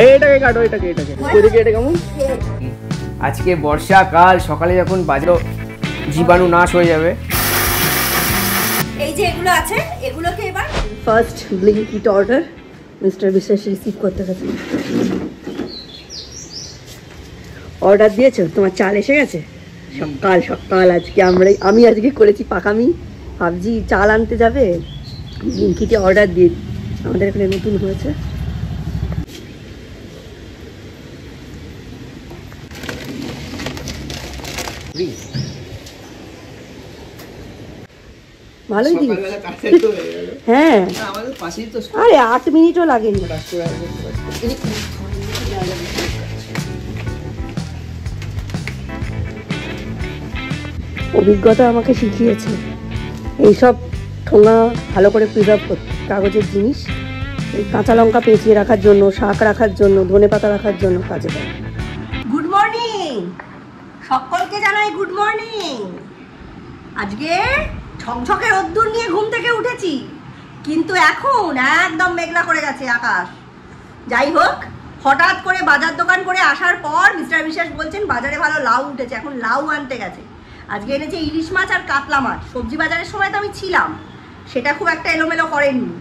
এইটাকে কাটো, এটাকে ওইদিকে, এটা কেমন? আজকে বর্ষাকাল, সকালে যখন বাজলো জীবাণু নাশ হয়ে যাবে। এই যে এগুলো আছে, এগুলোকে এবার ফার্স্ট ব্লিঙ্কিট অর্ডার মিস্টার বিশ্বাস রিসিভ করতে গেছে। অর্ডার দিয়েছো? তোমার চাল এসে গেছে? সকাল সকাল আজকে আমি আজকে করেছি পাকামি, ভাবছি চাল আনতে যাবে, ব্লিঙ্কিটে অর্ডার দিয়ে আমাদের এখানে নতুন হয়েছে। ভালোই দিন। হ্যাঁ আরে 8 মিনিটও লাগেনি। অভিজ্ঞতা আমাকে শিখিয়েছে এইসব ঠোঙা ভালো করে প্রিজার্ভ করতে, কাগজের জিনিস এই কাঁচা লঙ্কা পেঁচিয়ে রাখার জন্য, শাক রাখার জন্য, ধনেপাতা রাখার জন্য কাজে দেয়। গুড মর্নিং সকলকে জানাই, গুড মর্নিং। আজকে ঝকঝকে রোদ্দুর নিয়ে ঘুম থেকে উঠেছি, কিন্তু এখন একদম মেঘলা করে গেছে আকাশ। যাই হোক, হঠাৎ করে বাজার দোকান করে আসার পর মিস্টার বিশ্বাস বলছেন বাজারে ভালো লাউ উঠেছে, এখন লাউ আনতে গেছে। আজকে এনেছে ইলিশ মাছ আর কাতলা মাছ। সবজি বাজারের সময় তো আমি ছিলাম, সেটা খুব একটা এলোমেলো করেননি,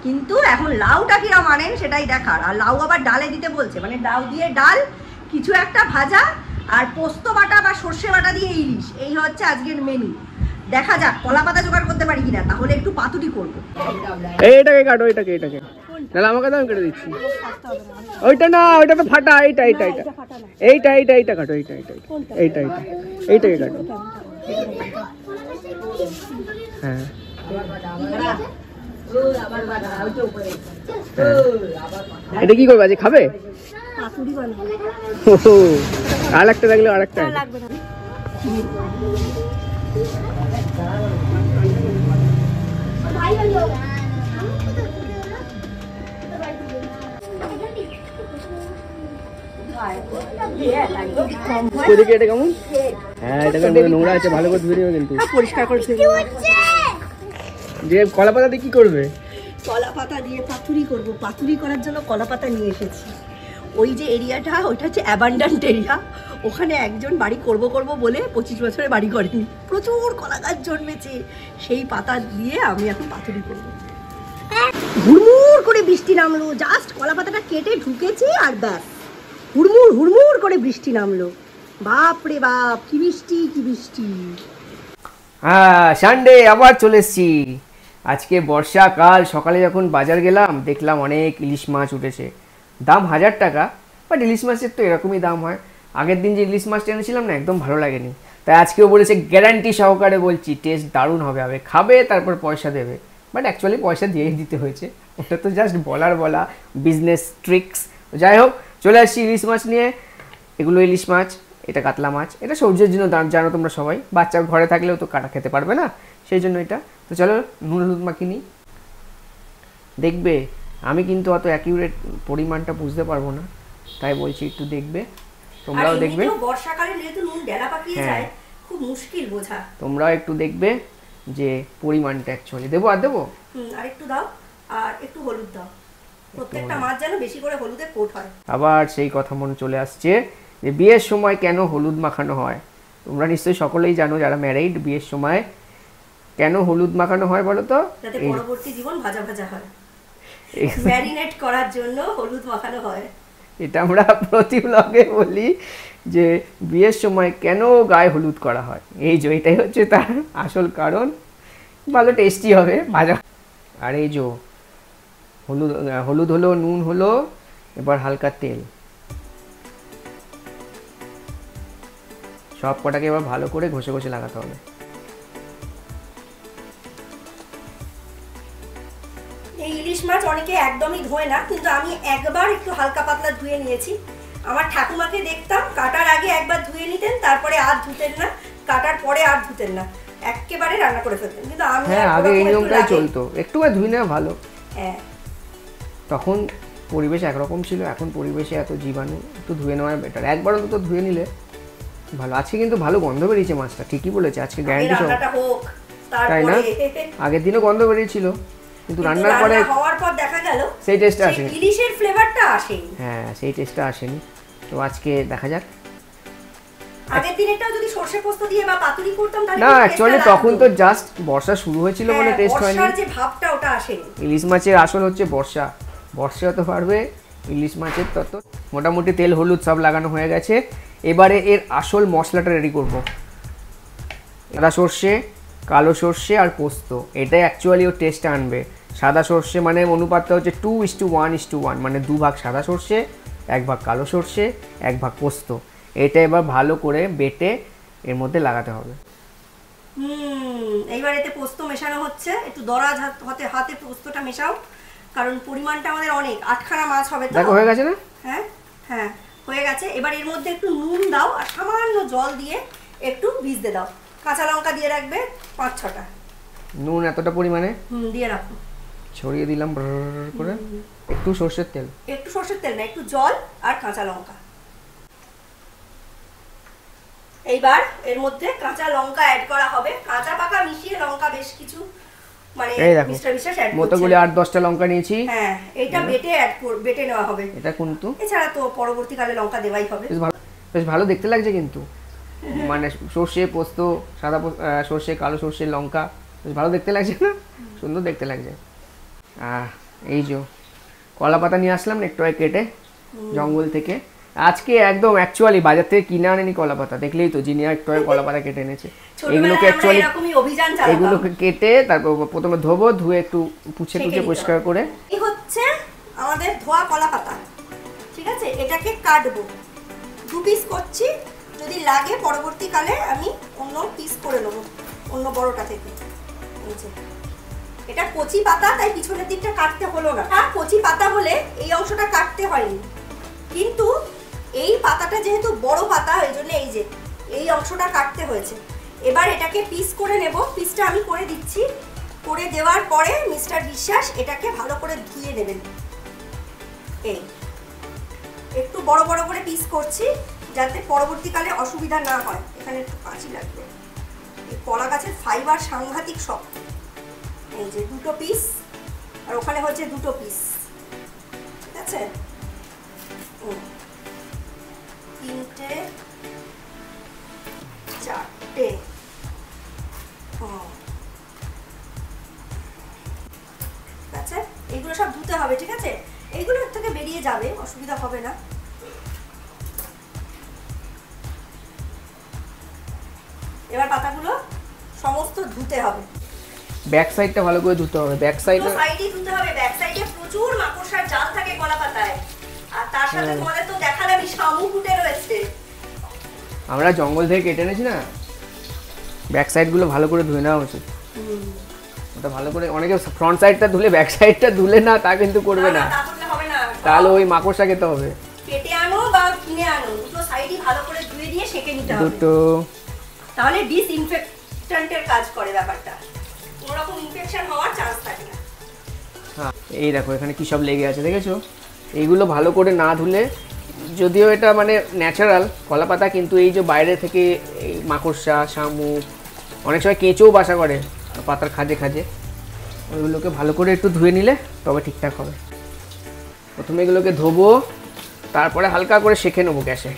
কিন্তু এখন লাউটা কিরম আনেন সেটাই দেখার। আর লাউ আবার ডালে দিতে বলছে, মানে লাউ দিয়ে ডাল, কিছু একটা ভাজা, আর পোস্ত বাটা বা সর্ষে বাটা দিয়ে ইলিশ। এই হচ্ছে আজকের মেনু। দেখা যাক কলা পাতা জোগাড় করতে পারি কিনা, তাহলে একটু পাতুরি করবো। এইটাকে কাটো, এটাকে তাহলে আমাকে তো আমি কেটে দিচ্ছি। ওইটা না, ওইটা তো ফাটা। এইটা কাটো, এইটাকে কাটো। হ্যাঁ এটা কি করবে? আজকে খাবে? আর একটা লাগলে আর একটা এটা কেমন? হ্যাঁ এটা নোংরা আছে, ভালো করে ধুয়ে নেবে কিন্তু, পরিষ্কার করে যে কলা পাতা দিয়ে কি করবে? কলা পাতা দিয়ে পাতুরি করব। পাতুরি করার জন্য কলা পাতা নিয়ে এসেছি। ওই যে এরিয়াটা, ওইটা হচ্ছে অ্যাবান্ডান্ট এরিয়া, ওখানে একজন বাড়ি করব বলে 25 বছরে বাড়ি করেনি, প্রচুর কলা গাছ জন্মেছে, সেই পাতা দিয়ে আমি এখন পাতুরি করব। হুড়মুড় করে বৃষ্টি নামলো, জাস্ট কলা পাতাটা কেটে ঢুকেছি আর ব্যাস হুড়মুড় করে বৃষ্টি নামলো। বাপ রে বাপ, কি বৃষ্টি। হ্যাঁ সানডে আবার চলে এসছি। আজকে বর্ষাকাল, সকালে যখন বাজার গেলাম দেখলাম অনেক ইলিশ মাছ উঠেছে, দাম 1000 টাকা। বাট ইলিশ মাছের তো এরকমই দাম হয়। আগের দিন যে ইলিশ মাছটা এনেছিলাম না, একদম ভালো লাগেনি, তাই আজকেও বলেছে গ্যারান্টি সহকারে বলছি টেস্ট দারুণ হবে, খাবে তারপর পয়সা দেবে। বাট অ্যাকচুয়ালি পয়সা দিয়েই দিতে হয়েছে, ওটা তো জাস্ট বলা বিজনেস ট্রিক্স। যাই হোক, চলে আসছি ইলিশ মাছ নিয়ে। এগুলো ইলিশ মাছ, এটা কাতলা মাছ। এটা সবজির জন্য দাম, জানো তোমরা সবাই। বাচ্চা ঘরে থাকলেও তো কাটা খেতে পারবে না, সেই জন্য এটা। তো চলো নুন হলুদ মাখিয়ে নিই। দেখবে আমি কিন্তু অত অ্যাকিউরেট পরিমাণটা বুঝতে পারবো না, তাই বলছি একটু দেখবে, তোমরাও দেখবে। বর্ষাকালে যেহেতু নুন ডেলা পাকিয়ে যায়, খুব মুশকিল বোঝা। তোমরাও একটু দেখবে যে পরিমাণটা অ্যাকচুয়ালি দেবো। আর দেবো আর একটু দাও, আর একটু হলুদ দাও, প্রত্যেকটা মাছ যেন বেশি করে হলুদে কোট হয়। আবার সেই কথা মনে চলে আসছে যে বিয়ের সময় কেন হলুদ মাখানো হয়। তোমরা নিশ্চয়ই সকলেই জানো যারা ম্যারিড, বিয়ের সময় কেন হলুদ মাখানো হয় বলো তো? যাতে পরবর্তী জীবন ভাজা হয়, ম্যারিনেট করার জন্য হলুদ মাখানো হয়। এটা আমরা প্রতি ব্লগে বলি যে বিয়ের সময় কেন গায়ে হলুদ করা হয়, এটাই হচ্ছে তার আসল কারণ। ভালো টেস্টি হবে ভাজা। আর এই যে হলুদ হলো, নুন হলো, এবার হালকা তেল, সব কটাকে এবার ভালো করে ঘষে লাগাতে হবে। এই ইলিশ মাছ অনেকে একদমই ধোয় না, কিন্তু আমি একবার একটু হালকা পাতলা ধুয়ে নিয়েছি। আমার ঠাকুমাকে দেখতাম কাটার আগে একবার ধুয়ে নিতেন, তারপরে আর ধুতেন না, কাটার পরে আর ধুতেন না, একেবারে রান্না করে ফেলতেন। কিন্তু আমি আগে এই নিয়মটাই চলতো, একটু ধুই নেওয়া ভালো। হ্যাঁ, তখন পরিবেশ একরকম ছিল, এখন পরিবেশে এত জীবাণু, একটু ধুয়ে নেওয়া বেটার। একবার অন্তত ধুয়ে নিলে ভালো। আজকে কিন্তু ভালো গন্ধ বেরিয়েছে মাছটা, ঠিকই বলেছে, আজকে গ্যারান্টি সহ। তাই না? আগের দিনও গন্ধ বেরিয়েছিল, কিন্তু রান্নার পরে হওয়ার পর দেখা গেল সেই টেস্টটা আসেনি, ইলিশের ফ্লেভারটা আসেনি। হ্যাঁ সেই টেস্টটা আসেনি। তো আজকে দেখা যাক। আগের দিনেরটাও যদি সরষে পোস্ত দিয়ে বা পাতুরি করতাম তাহলে না অ্যাকচুয়ালি তখন তো জাস্ট বর্ষা শুরু হয়েছিল বলে টেস্ট হয়নি। বর্ষার যে ভাবটা ওটা আসেনি। ইলিশ মাছের আসল হচ্ছে বর্ষা, বর্ষা হতে পারবে ইলিশ মাছের তত। মোটামুটি তেল হলুদ সব লাগানো হয়ে গেছে। এবারে এর আসল মশলাটা রেডি করব। সাদা সর্ষে, কালো সর্ষে আর পোস্ত, এটাই অ্যাকচুয়ালি ওর টেস্টটা আনবে। সাদা সর্ষে মানে অনুপাতটা হচ্ছে 2:1:1, মানে 2 ভাগ সাদা সর্ষে, 1 ভাগ কালো সর্ষে, 1 ভাগ পোস্ত। এটা এবার ভালো করে বেটে এর মধ্যে লাগাতে হবে। এইবার এতে পোস্ত মেশানো হচ্ছে। একটু দরাজ হাতে পোস্তটা মেশাও, কারণ পরিমাণটা আমাদের অনেক, 8খানা মাছ হবে তো। দেখো হয়ে গেছে না? হ্যাঁ হ্যাঁ হয়ে গেছে। এবার এর মধ্যে একটু নুন দাও আর সামান্য জল দিয়ে একটু ভিজতে দাও। কাঁচা লঙ্কা দিয়ে রাখবে 5-6টা। নুন এতটা পরিমাণে দিয়ে রাখো, ছড়িয়ে দিলাম করে। একটু সর্ষের তেল, একটু সর্ষের তেল না, একটু জল আর কাঁচা লঙ্কা। এইবার এর মধ্যে কাঁচা লঙ্কা অ্যাড করা হবে, কাঁচা পাকা মিশিয়ে লঙ্কা বেশ কিছু, মানে মিস্টার বিশ্বাস অ্যাড মতো করে 8-10টা লঙ্কা নিয়েছি। হ্যাঁ এটা বেটে নেওয়া হবে। এটা কিন্তু এছাড়া তো পরবর্তীকালে লঙ্কা দেওয়াই হবে। বেশ ভালো দেখতে লাগছে কিন্তু, মানে সর্ষে পোস্ত, সাদা সর্ষে, কালো সর্ষে, লঙ্কা, বেশ ভালো দেখতে লাগছে না? সুন্দর দেখতে লাগছে। এই যে কলা পাতা নিয়ে আসলাম একটু কেটে জঙ্গল থেকে। আজকে একদম অ্যাকচুয়ালি বাজার থেকে কিনে আনেনি কলা পাতা, দেখলেই তো জিনিয়া একটু কলা পাতা কেটে এনেছে। এগুলোকে অ্যাকচুয়ালি এগুলোকে কেটে তারপর প্রথমে ধোবো, ধুয়ে একটু পুছে পরিষ্কার করে। এই হচ্ছে আমাদের ধোয়া কলা পাতা, ঠিক আছে? এটাকে কাটবো, 2 পিস করছি। যদি লাগে পরবর্তীকালে আমি অন্য পিস করে নেবো, অন্য বড়টা থেকে। এটা কচি পাতা, তাই পিছনের দিকটা কাটতে হলো না। আর কচি পাতা হলে এই অংশটা কাটতে হয়নি, কিন্তু এই পাতাটা যেহেতু বড় পাতা, ওই জন্য এই যে এই অংশটা কাটতে হয়েছে। এবার এটাকে পিস করে নেব। পিসটা আমি করে দিচ্ছি। করে দেওয়ার পরে মিস্টার বিশ্বাস এটাকে ভালো করে ধুয়ে নেবেন। এই একটু বড় বড় করে পিস করছি যাতে পরবর্তীকালে অসুবিধা না হয়। এখানে একটু কাঁচি লাগবে। এই কলা গাছের ফাইবার সাংঘাতিক শক্ত। এই যে 2টো পিস, আর ওখানে হচ্ছে 2টো পিস, ঠিক আছে? 3টে 4টে। ঠিক আছে, এইগুলো সব ধুতে হবে, ঠিক আছে? এইগুলোর থেকে বেরিয়ে যাবে, অসুবিধা হবে না। এবার পাতাগুলো সমস্ত ধুতে হবে। ব্যাক সাইডটা ভালো করে ধুতে হবে। ব্যাক সাইডে ধুতে হবে। ব্যাক সাইডে প্রচুর মাকড়সার জাল থাকে কলা পাতায়। আর তার সাথে তোমাদের তো দেখালাম শামুক উঠে রয়েছে। আমরা জঙ্গল থেকে কেটে এনেছি না, ব্যাক সাইডগুলো ভালো করে ধুয়ে নেওয়া উচিত। ওটা ভালো করে, অনেকে ফ্রন্ট সাইডটা ধুলে ব্যাক সাইডটা ধুলে না, তা কিন্তু করবে না, তাহলে ওই মাকড়সা খেতে হবে। কেটে আনো বা কিনে আনো, দুটো সাইডই ভালো করে ধুয়ে দিয়ে সেঁকে নিতে হবে। দুটো তাহলে ডিসইনফেক্টেন্টের কাজ করে ব্যাপারটা, কোনো রকম ইনফেকশন হওয়ার চান্স থাকে না। হ্যাঁ এই দেখো এখানে কি সব লেগে আছে, দেখেছো? এইগুলো ভালো করে না ধুলে, যদিও এটা মানে ন্যাচারাল কলা পাতা, কিন্তু এই যে বাইরে থেকে এই মাকড়সা, শামুক, অনেক সময় কেঁচোও বাসা করে পাতার খাজে খাজে, ওইগুলোকে ভালো করে একটু ধুয়ে নিলে তবে ঠিকঠাক হবে। প্রথমে এগুলোকে ধোবো, তারপরে হালকা করে সেঁকে নেবো গ্যাসে।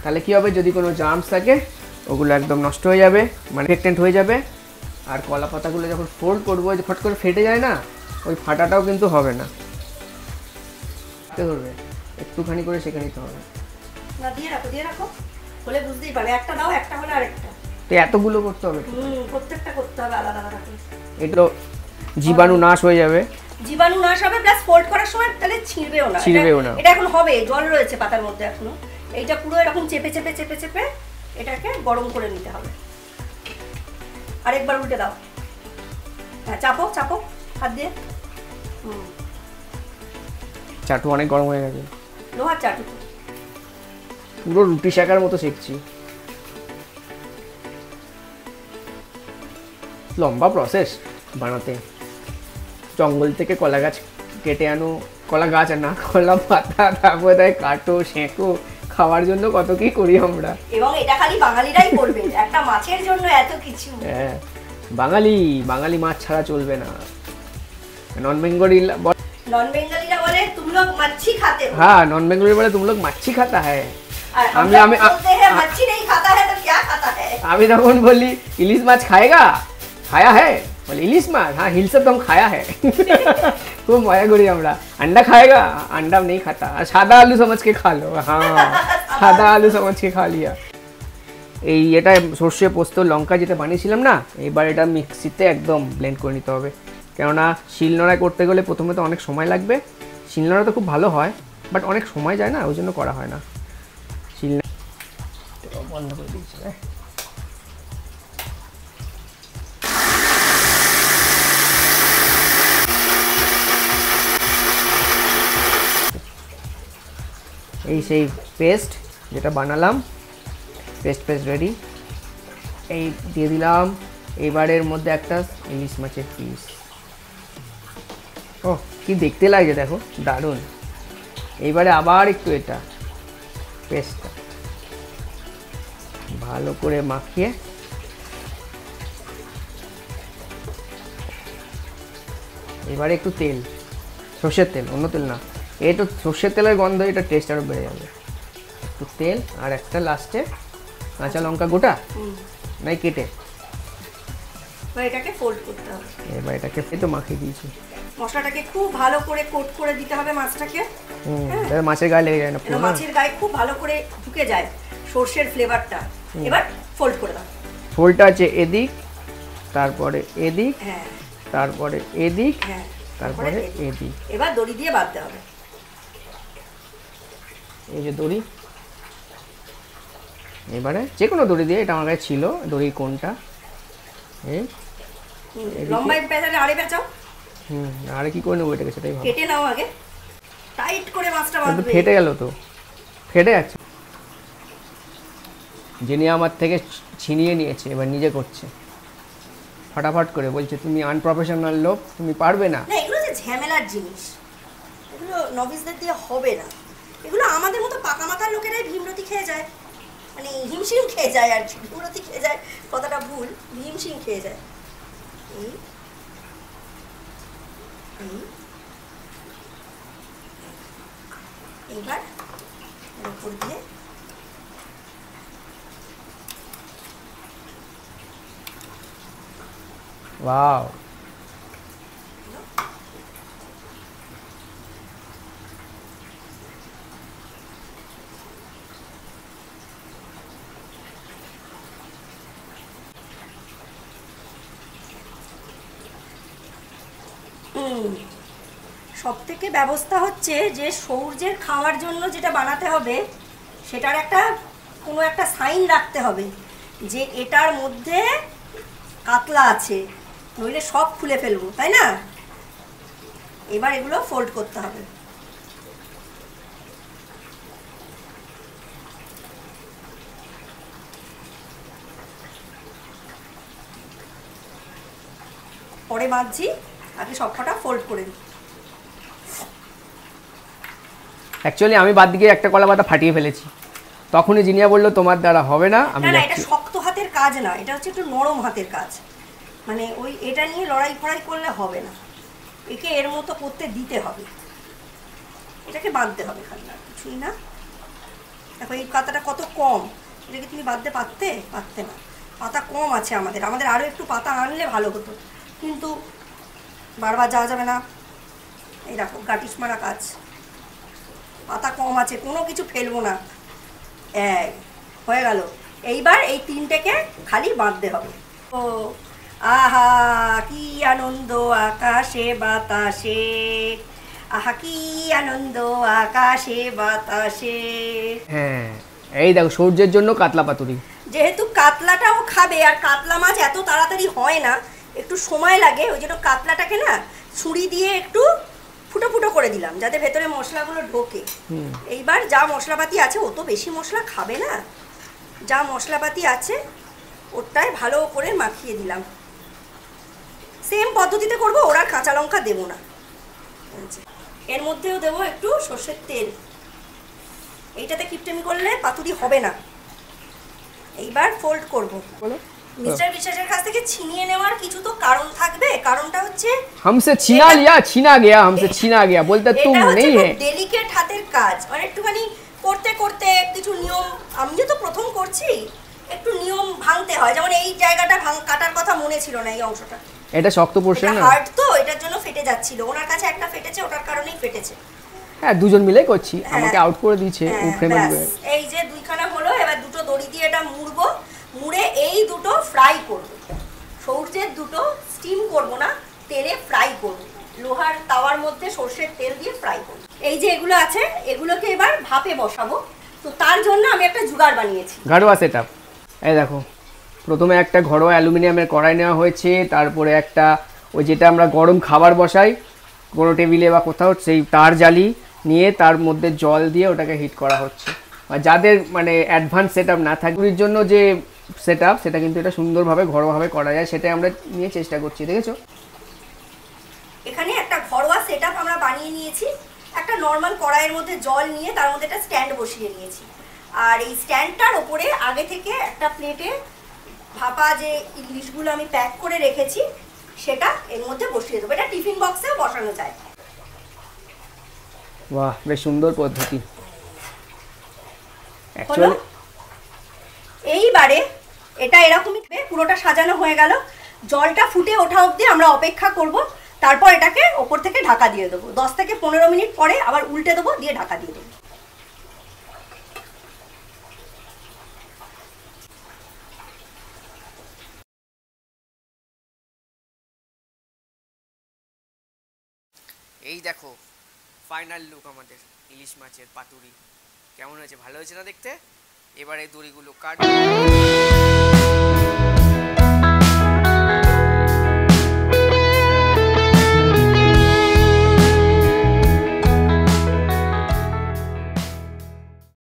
তাহলে কি হবে, যদি কোনো জার্মস থাকে ওগুলো একদম নষ্ট হয়ে যাবে, মানে ইনফেক্টেন্ট হয়ে যাবে। আর কলা পাতাগুলো যখন ফোল্ড করবো, যে ফট করে ফেটে যায় না, ওই ফাটাটাও কিন্তু হবে না। ধরবে একটুখানি করে সেঁকে নিতে হবে। না দিয়ে রাখো, বলে বুঝতেই পারবে। একটা দাও, একটা হলে আরেকটা। তো এতগুলো করতে হবে, প্রত্যেকটা করতে হবে আলাদা আলাদা করে। এটা জীবাণু নাশ হয়ে যাবে, জীবাণু নাশ হবে, প্লাস ফোল্ড করার সময় তাহলে ছিঁড়বেও না। এটা এখন হবে, জল রয়েছে পাতার মধ্যে এখনো। এইটা পুরো এরকম চেপে চেপে চেপে চেপে এটাকে গরম করে নিতে হবে। আরেকবার উল্টে দাও। হ্যাঁ চাপো চাপো হাত দিয়ে। চাটু অনেক গরম হয়ে গেছে, লোহার চাটু, পুরো রুটি শেখার মতো শিখছি। লম্বা প্রসেস বানাতে। জঙ্গল থেকে কলা গাছ কেটে আনো, কলা গাছ আর না কলা পাতা, তারপরে তাই কাটো, সেঁকো, খাওয়ার জন্য কত কি করি আমরা। এবং এটা খালি বাঙালিরাই করবে, একটা মাছের জন্য এত কিছু। হ্যাঁ বাঙালি মাছ ছাড়া চলবে না। नॉन बेंगोली नॉन बेंगलीরা বলে तुम लोग मच्छी खाते हो। हाँ नॉन बेंगोली बोले तुम लोग मच्छी खाता है। और हम लोग बोलते हैं मच्छी नहीं खाता है तो क्या खाता है। আমি তখন বলি ইলিশ মাছ খাएगा খায়া है বলে ইলিশ মাছ हाँ हिल से तो हम खाया है খুব মজা করি আমরা अंडा खाएगा अंडा नहीं खाता সাদা আলু समझ के खा लो हाँ সাদা আলু समझ के खा लिया। এই এটা সর্ষে পোস্ত লঙ্কা যেটা বানিয়েছিলাম না এবার এটা মিক্সিতে একদম ব্লেন্ড করে নিতে হবে, কেননা শিলনোড়ায় করতে গেলে প্রথমে তো অনেক সময় লাগবে। শিলনোড়া তো খুব ভালো হয় বাট অনেক সময় যায় না, ওই জন্য করা হয় না। শিলনোড়া বন্ধ করে দিয়েছি। এই সেই পেস্ট যেটা বানালাম, পেস্ট রেডি। এই দিয়ে দিলাম। এবারের মধ্যে একটা ইলিশ মাছের পিস। ও কি দেখতে লাগছে দেখো, দারুণ। এইবারে আবার একটু এটা পেস্টটা ভালো করে মাখিয়ে এবারে একটু তেল, সর্ষের তেল, অন্য তেল না। এই তো সর্ষের তেলের গন্ধ, এটা টেস্ট আরও বেড়ে যাবে। একটু তেল আর একটা লাস্টে কাঁচা লঙ্কা গোটা নাই কেটে এটাকে ফোল্ড করতে হবে। এবার এটাকে তো মাখিয়ে দিয়েছি। মশলাটাকে খুব ভালো করে কোট করে দিতে হবে মাছটাকে। মাছের গায়ে লেগে যায় না, পুরো মাছের গায়ে খুব ভালো করে ঢুকে যায় সর্ষের ফ্লেভারটা। এবার ফোল্ড করে দাও। ফোল্ডটা আছে এদিক, তারপরে এদিক, হ্যাঁ তারপরে এদিক, হ্যাঁ তারপরে এদিক। এবার দড়ি দিয়ে বাঁধতে হবে। এই যে দড়ি, এবারে যে কোনো দড়ি দিয়ে, এটা আমার কাছে ছিল দড়ি কোনটা। লম্বাই পেঁচালে আড়ে পেঁচাও। আরে কি করে নেবো এটাকে, সেটাই ভালো। কেটে নাও আগে, টাইট করে মাছটা বাঁধবে। ফেটে গেল তো, ফেটে যাচ্ছে। যিনি আমার থেকে ছিনিয়ে নিয়েছে এবার নিজে করছে ফটাফট করে, বলছে তুমি আনপ্রফেশনাল লোক, তুমি পারবে না। না এগুলো যে ঝামেলার জিনিস, এগুলো নভিসদের দিয়ে হবে না। এগুলো আমাদের মতো পাকা মাথার লোকেরাই ভীমরতি খেয়ে যায়, মানে হিমশিম খেয়ে যায় আর কি। ভীমরতি খেয়ে যায় কথাটা ভুল, হিমশিম খেয়ে যায়। এইবার এর উপর দিয়ে ওয়াও, সব থেকে ব্যবস্থা হচ্ছে যে সূর্যের খাওয়ার জন্য যেটা বানাতে হবে সেটার একটা কোনো একটা সাইন রাখতে হবে যে এটার মধ্যে কাতলা আছে, নইলে সব খুলে ফেলবো, তাই না? এবার এগুলো ফোল্ড করতে হবে। পরে বাঁধছি, আগে সবকটা ফোল্ড করে দিই। অ্যাকচুয়ালি আমি বাদ দিকে একটা কলা পাতা ফাটিয়ে ফেলেছি, তখনই জিনিয়া বললো তোমার দ্বারা হবে না। আমি না এটা শক্ত হাতের কাজ না, এটা হচ্ছে একটু নরম হাতের কাজ। মানে ওই এটা নিয়ে লড়াই ফড়াই করলে হবে না, একে এর মতো করতে দিতে হবে, এটাকে বাঁধতে হবে, খালি আর কিছুই না। দেখো এই পাতাটা কত কম, এটাকে তুমি বাঁধতে পারতে না। পাতা কম আছে আমাদের আরও একটু পাতা আনলে ভালো হতো, কিন্তু বারবার যাওয়া যাবে না। এই দেখো গাটিস মারা কাজ, পাতা কম আছে, কোনো কিছু ফেলবো না। হয়ে গেল। এইবার এই তিনটেকে খালি বাঁধতে হবে। ও আহা কি আনন্দ আকাশে বাতাসে, আহা কি আনন্দ আকাশে বাতাসে। হ্যাঁ এই দেখো সূর্যের জন্য কাতলা পাতুরি। যেহেতু কাতলাটাও খাবে, আর কাতলা মাছ এত তাড়াতাড়ি হয় না, একটু সময় লাগে, ওই জন্য কাতলাটাকে না ছুরি দিয়ে একটু ফুটো ফুটো করে দিলাম যাতে ভেতরে মশলাগুলো ঢোকে। এইবার যা মশলাপাতি আছে, ও তো বেশি মশলা খাবে না, যা মশলাপাতি আছে ওটাই ভালো করে মাখিয়ে দিলাম। সেম পদ্ধতিতে করব, ওরা কাঁচা লঙ্কা দেবো না। এর মধ্যেও দেবো একটু সর্ষের তেল, এইটাতে কিপটেমি করলে পাতুরি হবে না। এইবার ফোল্ড করব। মিস্টার বিশ্বাসের কাছ থেকে ছিনিয়ে নেওয়ার কিছু তো কারণ থাকবে। কারণটা হচ্ছে हमसे छीना लिया छीना गया हमसे छीना गया बोलते तुम नहीं है। ডেলিকেট হাতের কাজ, মানে একটুখানি করতে করতে কিছু নিয়ম, আমি তো প্রথম করছি, একটু নিয়ম ভাঙতে হয়। যেমন এই জায়গাটা কাটার কথা মনে ছিল না, এই অংশটা এটা শক্ত পোরশন না, হার্ড, তো এটার জন্য ফেটে যাচ্ছিল। ওনার কাছে একটা ফেটেছে, ওটার কারণেই ফেটেছে। হ্যাঁ দুজন মিলে করছি, আমাকে আউট করে দিয়েছে ও ফ্রেমে। এই যে দুইখানা হলো, এবার দুটো দড়ি দিয়ে এটা মুড়বো, মুড়ে এই দুটো ফ্রাই করব। সরষের দুটো স্টিম করব না, তেলে ফ্রাই করব, লোহার তাওয়ার মধ্যে সরষের তেল দিয়ে ফ্রাই করব। এই যে এগুলো আছে, এগুলোকে এবার ভাপে বসাবো। তো তার জন্য আমি একটা জুগাড় বানিয়েছি, ঘরোয়া সেটআপ। এই দেখো, প্রথমে একটা ঘরোয়া অ্যালুমিনিয়ামের কড়াই নেওয়া হয়েছে, তারপরে একটা ওই যেটা আমরা গরম খাবার বসাই কোনো টেবিলে বা কোথাও, সেই তার জালি নিয়ে তার মধ্যে জল দিয়ে ওটাকে হিট করা হচ্ছে। আর যাদের মানে অ্যাডভান্স সেটআপ না থাকবে জন্য যে সেটআপ, সেটা কিন্তু এটা সুন্দরভাবে ঘরোয়াভাবে করা যায়, সেটাই আমরা নিয়ে চেষ্টা করছি। দেখেছো এখানে একটা ঘরোয়া সেটআপ আমরা বানিয়ে নিয়েছি। একটা নর্মাল কড়াইয়ের মধ্যে জল নিয়ে তার মধ্যে একটা স্ট্যান্ড বসিয়ে নিয়েছি। আর এই স্ট্যান্ডটার ওপরে আগে থেকে একটা প্লেটে ভাপা যে ইলিশগুলো আমি প্যাক করে রেখেছি সেটা এর মধ্যে বসিয়ে দেবো। এটা টিফিন বক্সেও বসানো যায়। বাহ, বেশ সুন্দর পদ্ধতি অ্যাকচুয়ালি। এইবারে এটা এরকমই পুরোটা সাজানো হয়ে গেল। জলটা ফুটে ওঠা অবধি আমরা অপেক্ষা করব, তারপর এটাকে ওপর থেকে ঢাকা দিয়ে দেবো। 10 থেকে 15 মিনিট পরে আবার উল্টে দেবো, দিয়ে ঢাকা দিয়ে দেবো। এই দেখো ফাইনাল লুক আমাদের ইলিশ মাছের পাতুরি। কেমন হয়েছে? ভালো হয়েছে না দেখতে? এবারে দড়িগুলো কাট।